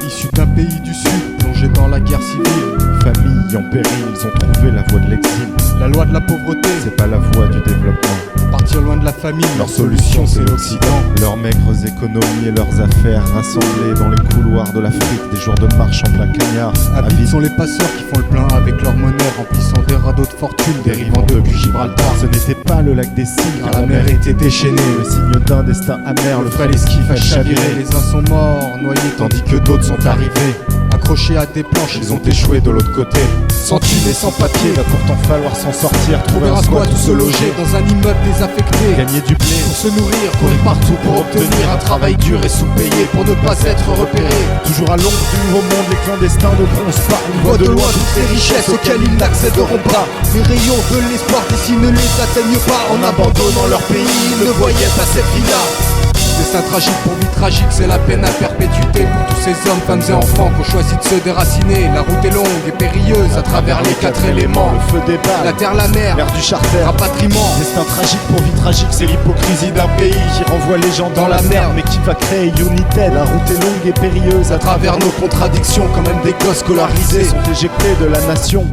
Issus d'un pays du sud, plongé dans la guerre civile, famille en péril, ils ont trouvé la voie de l'exil. La loi de la pauvreté, c'est pas la voie du développement. Partir loin de la famille, leur solution c'est l'Occident. Leurs maigres économies et leurs affaires rassemblées dans les couloirs de l'Afrique, des jours de marche en plein cagnard.
Avides sont les passeurs qui font le plein avec leur monnaie, remplissant des radeaux de fortune, dérivant depuis Gibraltar.
Ce n'était pas le lac des cygnes,
Car la mer était déchaînée,
le signe d'un destin amer,
le frêle esquif a chaviré. Les uns sont morts, noyés, tandis que d'autres sont arrivés.
Accrochés à des planches, ils ont échoué de l'autre côté. Sans thune et sans papier, va pourtant falloir s'en sortir. Trouver un squat ou se loger dans un immeuble désaffecté. Gagner du blé pour se nourrir, courir partout pour obtenir un travail dur et sous-payé pour ne pas être repéré. Toujours à l'ombre du nouveau monde, les clandestins ne bronzent pas. Ils voient de loin toutes ces richesses auxquelles ils n'accéderont pas. Les rayons de l'espoir d'ici ne les atteignent pas. En abandonnant leur pays, ils ne voyaient pas cette vie-là. Destin tragique pour vie tragique, c'est la peine à perpétuité pour tous ces hommes, femmes et enfants qui ont choisi de se déraciner. La route est longue et périlleuse à travers les quatre éléments.
Le feu des balles,
la terre, la mer,
mer du charter,
rapatriement.
Destin tragique pour vie tragique, c'est l'hypocrisie d'un pays qui renvoie les gens dans la merde, mais qui va créer United. La route est longue et périlleuse
À travers nos contradictions, quand même des gosses scolarisés
sont éjectés de la nation.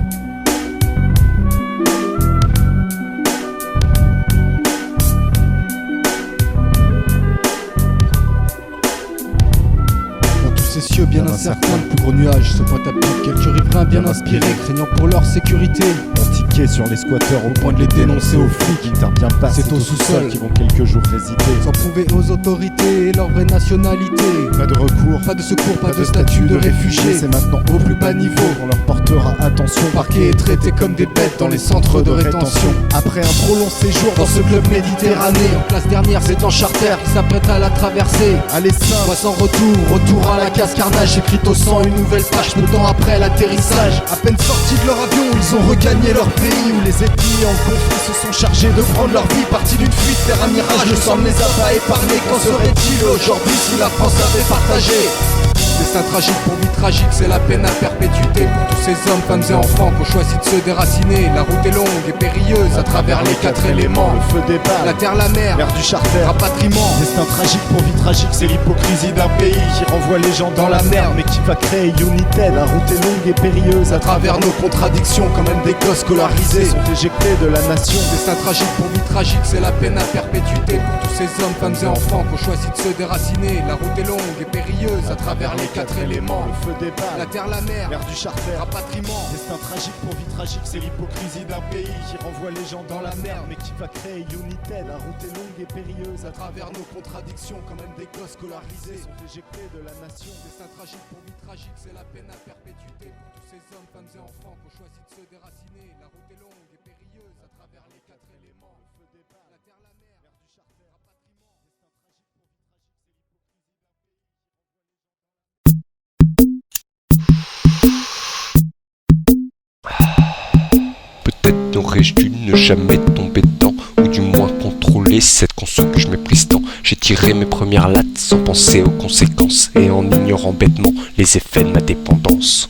Ces cieux bien incertains, le plus gros nuage se pointe à pic. Quelques riverains bien inspirés, craignant pour leur sécurité,
On tiquait sur les squatteurs au
point de les dénoncer aux flics.
qui n'intervient pas.
C'est au sous-sol
qui vont quelques jours résider.
sans prouver aux autorités leur vraie nationalité.
Pas de recours,
Pas de secours, pas de statut de réfugié.
C'est maintenant
Au plus bas niveau,
qu'on leur portera attention.
parqués et traités comme des bêtes dans les centres de rétention.
Après un trop long séjour
Dans ce club méditerranéen, en classe dernière, c'est en charter qui s'apprête à la traverser.
Allez simple,
Voix sans retour à la case carnage, écrite au sang une nouvelle page, peu de temps après l'atterrissage.
à peine sortis de leur avion, ils ont regagné leur pays où les ethnies en conflit se sont chargés de prendre leur vie. Partis d'une fuite vers un mirage, le sang ne les a pas épargnés. Qu'en serait-il aujourd'hui si la France avait partagé?
Destin tragique pour vie tragique, c'est la peine à perpétuité pour tous ces hommes, femmes et enfants qui ont choisi de se déraciner. La route est longue et périlleuse à travers les quatre éléments.
Le feu des balles,
La terre, la mer,
mer du charter.
rapatriement.
Destin tragique pour vie tragique, c'est l'hypocrisie d'un pays qui renvoie les gens dans la merde, mais qui va créer United. La route est longue et périlleuse
À travers nos contradictions, quand même des gosses scolarisés.
sont éjectés de la nation.
Destin tragique pour vie tragique, c'est la peine à perpétuité pour tous ces hommes, femmes et enfants qui ont choisi de se déraciner. La route est longue et périlleuse à travers les quatre éléments.
Le feu des balles,
La terre, la mer,
mer du charter.
rapatriement.
Destin tragique pour vie tragique, c'est l'hypocrisie d'un pays qui renvoie les gens dans la merde, mais qui va créer United. La route est longue et périlleuse
À travers nos contradictions, quand même des gosses scolarisés.
sont éjectés de la nation.
Destin tragique pour vie tragique, c'est la peine à perpétuité pour tous ces hommes, femmes et enfants qui ont choisi de se déraciner. La route est longue et périlleuse à travers les quatre éléments. Le feu des balles, la terre, la mer, mer du charter, rapatriement. Destin tragique pour vie tragique, c'est
Peut-être n'aurais-je dû ne jamais tomber dedans, ou du moins contrôler cette conso que je méprise tant. J'ai tiré mes premières lattes sans penser aux conséquences, et en ignorant bêtement les effets de ma dépendance.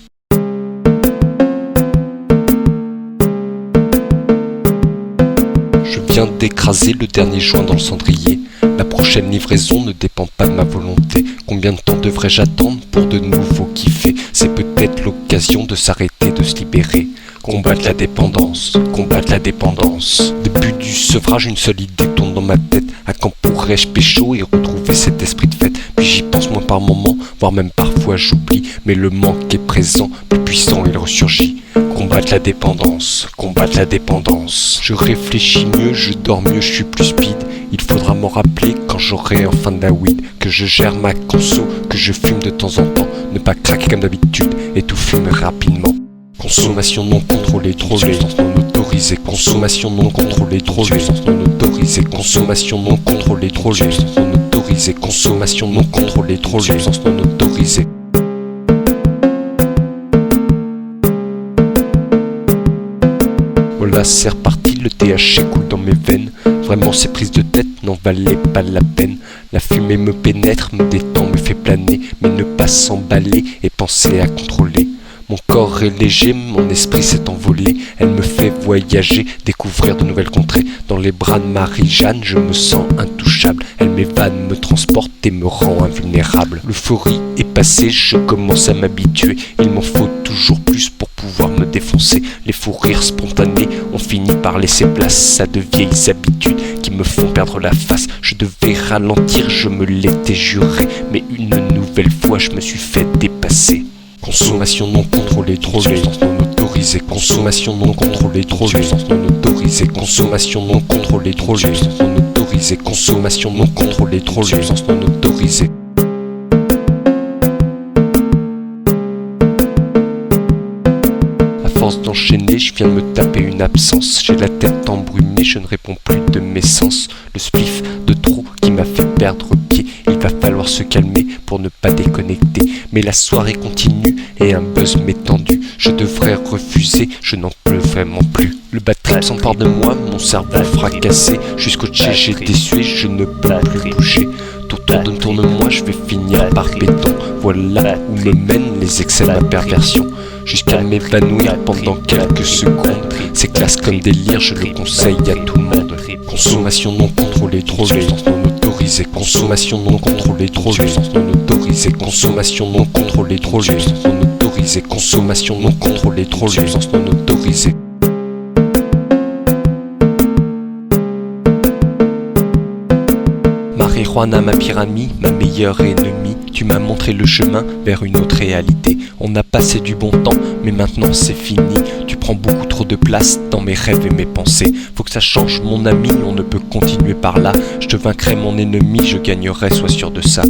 Je viens d'écraser le dernier joint dans le cendrier. La prochaine livraison ne dépend pas de ma volonté. Combien de temps devrais-je attendre pour de nouveaux kiffers? C'est peut-être l'occasion de s'arrêter, de se libérer. Combattre la dépendance, combattre la dépendance. Début du sevrage, une seule idée tourne dans ma tête. À quand pourrais-je pécho et retrouver cet esprit de fête? Puis j'y pense moins par moments, voire même parfois j'oublie. Mais le manque est présent, plus puissant il ressurgit. Combattre la dépendance, combattre la dépendance. Je réfléchis mieux, je dors mieux, je suis plus speed. Il faudra m'en rappeler quand j'aurai enfin de la weed. Que je gère ma conso, que je fume de temps en temps. Ne pas craquer comme d'habitude et tout fumer rapidement. Consommation non contrôlée, trop substance non autorisée. Consommation non contrôlée, trop substance non autorisée. Consommation non contrôlée, trop substance non autorisée. Consommation non contrôlée, trop substance non autorisée. Voilà, c'est reparti, le THC coule dans mes veines. Vraiment ces prises de tête n'en valaient pas la peine. La fumée me pénètre, me détend, me fait planer. Mais ne pas s'emballer et penser à contrôler. Mon corps est léger, mon esprit s'est envolé. Elle me fait voyager, découvrir de nouvelles contrées. Dans les bras de Marie-Jeanne, je me sens intouchable. Elle m'évade, me transporte et me rend invulnérable. L'euphorie est passée, je commence à m'habituer. Il m'en faut toujours plus pour pouvoir me défoncer. Les fous rires spontanés ont fini par laisser place à de vieilles habitudes qui me font perdre la face. Je devais ralentir, je me l'étais juré. Mais une nouvelle fois, je me suis fait dépasser. Consommation non contrôlée, trop substance non autorisée. Consommation non contrôlée, trop substance non autorisée. Consommation non contrôlée, trop substance non autorisée. Consommation non contrôlée, trop substance non autorisée. force d'enchaîner, je viens de me taper une absence. J'ai la tête embrumée, je ne réponds plus de mes sens. Le spliff de trop qui m'a fait perdre pied. Il va falloir se calmer pour ne pas déconnecter. Mais la soirée continue et un buzz m'est tendu. Je devrais refuser, je n'en peux vraiment plus. Le bad trip s'empare de moi, mon cerveau fracassé. Jusqu'au scotché, j'ai déçu, je ne peux plus bouger. Tout tourne-moi, je vais finir par béton. Voilà où me mènent les excès de ma perversion. Jusqu'à m'évanouir pendant quelques secondes. C'est classe comme délire, je le conseille à tout le monde. Consommation non contrôlée, trop substance non autorisée. Consommation non contrôlée, trop substance non autorisée. Consommation non contrôlée, trop substance non autorisée. Consommation non contrôlée, trop substance non autorisée. Marijuana, ma pire amie, ma meilleure ennemie. Tu m'as montré le chemin vers une autre réalité. On a passé du bon temps, mais maintenant c'est fini. Tu prends beaucoup trop de place dans mes rêves et mes pensées. Faut que ça change mon ami, on ne peut continuer par là. Je te vaincrai mon ennemi, je gagnerai, sois sûr de ça.